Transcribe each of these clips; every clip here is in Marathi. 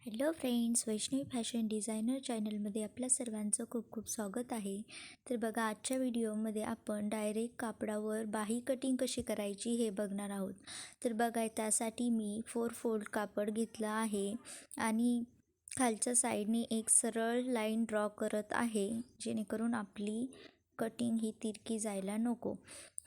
Hello friends, Vaishnavi fashion designer चॅनलमध्ये आपल्या सर्वांचं खूप खूप स्वागत आहे. तर बघा, आजच्या व्हिडिओमध्ये आपण डायरेक्ट कापडावर बाही कटिंग कशी करायची हे बघणार आहोत. तर बघा, त्यासाठी मी 4 फोल्ड कापड घेतलं आहे आणि खालच्या साईडने एक सरळ लाईन ड्रॉ करत आहे, जेणेकरून आपली कटिंग ही तिरकी जायला नको.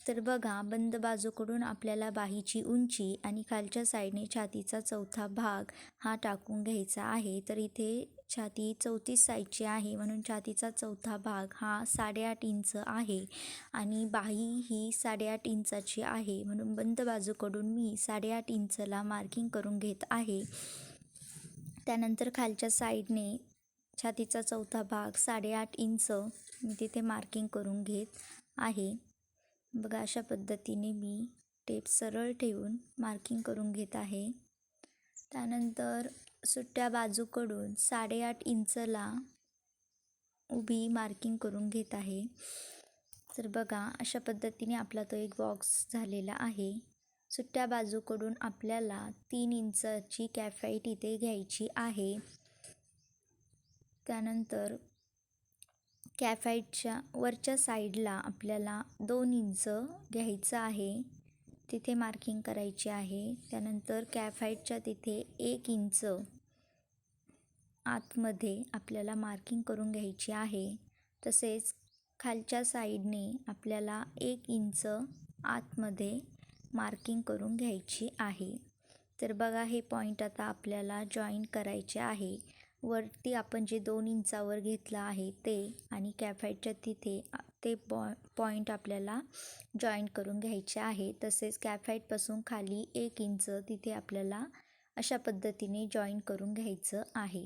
तर बघा, बंद बाजूकडून आपल्याला बाहीची उंची आणि खालच्या साईडने छातीचा चौथा भाग हा टाकून घ्यायचा आहे. तर इथे छाती 34 साईजची आहे, म्हणून छातीचा चौथा भाग हा 8.5 इंच आहे आणि बाही ही 8.5 इंचाची आहे, म्हणून बंद बाजूकडून मी 8.5 इंचला मार्किंग करून घेत आहे. त्यानंतर खालच्या साईडने छातीचा चौथा भाग 8.5 इंच मी तिथे मार्किंग करून घेत आहे. बघा, अशा पद्धतीने मी टेप सरळ ठेवून मार्किंग करून घेत आहे. त्यानंतर सुट्ट्या बाजूकडून 8.5 इंचला उभी मार्किंग करून घेत आहे. तर बघा, अशा पद्धतीने आपला तो एक बॉक्स झालेला आहे. सुट्ट्या बाजूकडून आपल्याला 3 इंचाची कॅफाईट इथे घ्यायची आहे. त्यानंतर कॅफाईटच्या वरच्या साईडला आपल्याला 2 इंच घ्यायचं आहे, तिथे मार्किंग करायची आहे. त्यानंतर कॅफाईटच्या तिथे 1 इंच आतमध्ये आपल्याला मार्किंग करून घ्यायची आहे. तसेच खालच्या साईडने आपल्याला 1 इंच आतमध्ये मार्किंग करून घ्यायची आहे. तर बघा, हे पॉईंट आता आपल्याला जॉईन करायचे आहे. वरती आपण जे 2 इंचावर घेतलं आहे ते आणि कॅफाईटच्या तिथे ते पॉईंट आपल्याला जॉईन करून घ्यायचे आहे. तसेच कॅफाईटपासून खाली 1 इंच तिथे आपल्याला अशा पद्धतीने जॉईन करून घ्यायचं आहे.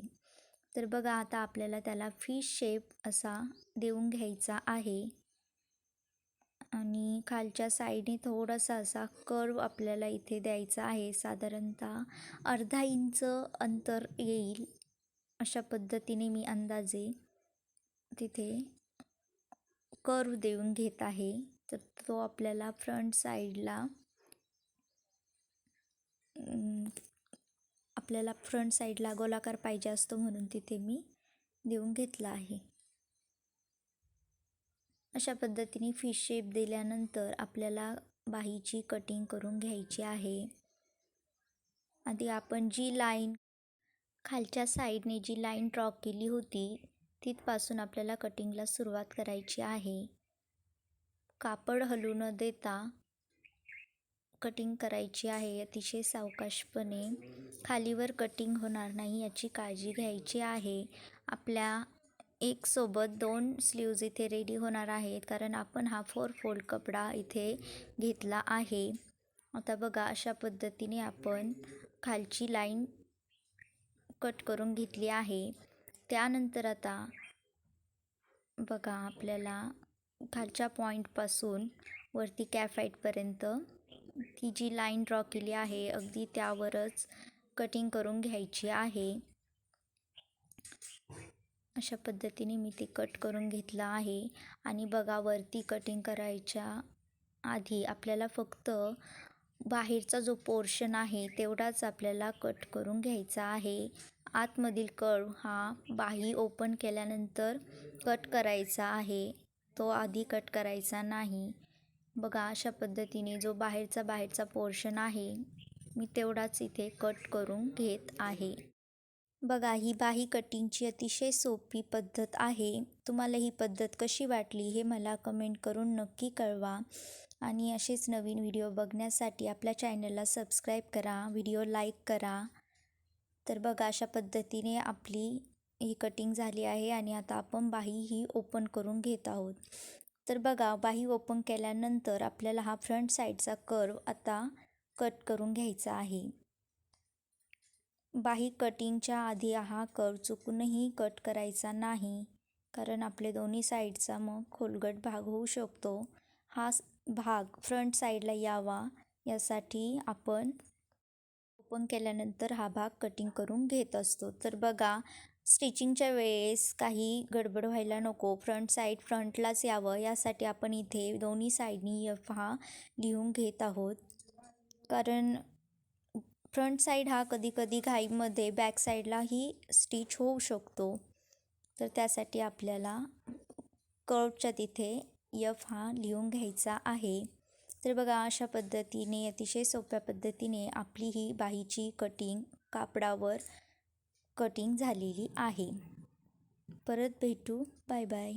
तर बघा, आता आपल्याला त्याला फिश शेप असा देऊन घ्यायचा आहे आणि खालच्या साईडने थोडासा असा कर्व आपल्याला इथे द्यायचा आहे. साधारणतः अर्धा इंच अंतर येईल अशा पद्धतीने मी अंदाजे तिथे कर्व देऊन घेत आहे. तर तो आपल्याला फ्रंट साईडला गोलाकार पाहिजे असतो, म्हणून तिथे मी देऊन घेतला आहे. अशा पद्धतीने फिश शेप दिल्यानंतर आपल्याला बाहीची कटिंग करून घ्यायची आहे. आधी आपण जी लाईन खालच्या साईडने जी लाईन ड्रॉ केली होती तिथपासून आपल्याला कटिंगला सुरुवात करायची आहे. कापड हलू न देता कटिंग करायची आहे. अतिशय सावकाशपणे, खालीवर कटिंग होणार नाही याची काळजी घ्यायची आहे. आपल्या एक सोबत 2 स्लीव्ज इथे रेडी होणार आहेत, कारण आपण हा 4 फोल्ड कपडा इथे घेतला आहे. आता बघा, अशा पद्धतीने आपण खालची लाईन कट करून घेतली आहे. त्यानंतर आता बघा, आपल्याला खालच्या पॉईंटपासून वरती कॅफाईटपर्यंत ती जी लाईन ड्रॉ केली आहे अगदी त्यावरच कटिंग करून घ्यायची आहे. अशा पद्धतीने मी ते कट करून घेतलं आहे. आणि बघा, वरती कटिंग करायच्या आधी आपल्याला फक्त बाहेरचा जो पोर्शन आहे तेवढाच आपल्याला कट करून घ्यायचा आहे. आतमधील कर्व हा बाही ओपन केल्यानंतर कट करायचा आहे, तो आधी कट करायचा नाही. बघा, अशा पद्धतीने जो बाहेरचा पोर्शन आहे मी तेवढाच इथे कट करून घेत आहे. बघा, ही बाही कटिंगची अतिशय सोपी पद्धत आहे. तुम्हाला ही पद्धत कशी वाटली हे मला कमेंट करून नक्की कळवा. आणि असेच नवीन व्हिडिओ बघण्यासाठी आपल्या चॅनलला सबस्क्राईब करा, व्हिडिओ लाईक करा. तर बघा, अशा पद्धतीने आपली ही कटिंग झाली आहे आणि आता आपण बाही ही ओपन करून घेत आहोत. तर बघा, बाही ओपन केल्यानंतर आपल्याला हा फ्रंट साईडचा कर्व आता कट करून घ्यायचा आहे. बाही कटिंगच्या आधी हा कर्व चुकूनही कट करायचा नाही, कारण आपले दोन्ही साईडचा मग खोलगट भाग होऊ शकतो. हा भाग फ्रंट साईडला यावा यासाठी आपण ओपन केल्यानंतर हा भाग कटिंग करून घेत असतो. तर बघा, स्टिचिंगच्या वेळेस काही गडबड व्हायला नको, फ्रंट साईड फ्रंटलाच यावं यासाठी आपण इथे दोन्ही साईडनी एफ हा लिहून घेत आहोत. कारण फ्रंट साईड हा कधी घाईमध्ये बॅक साईडलाही स्टिच होऊ शकतो. तर त्यासाठी आपल्याला कर्वच्या तिथे F हा लिहून घ्यायचा आहे. तर बघा अशा पद्धतीने अतिशय सोप्या पद्धतीने आपली ही बाहीची कटिंग कापडावर कटिंग झालेली आहे. परत भेटू. Bye bye.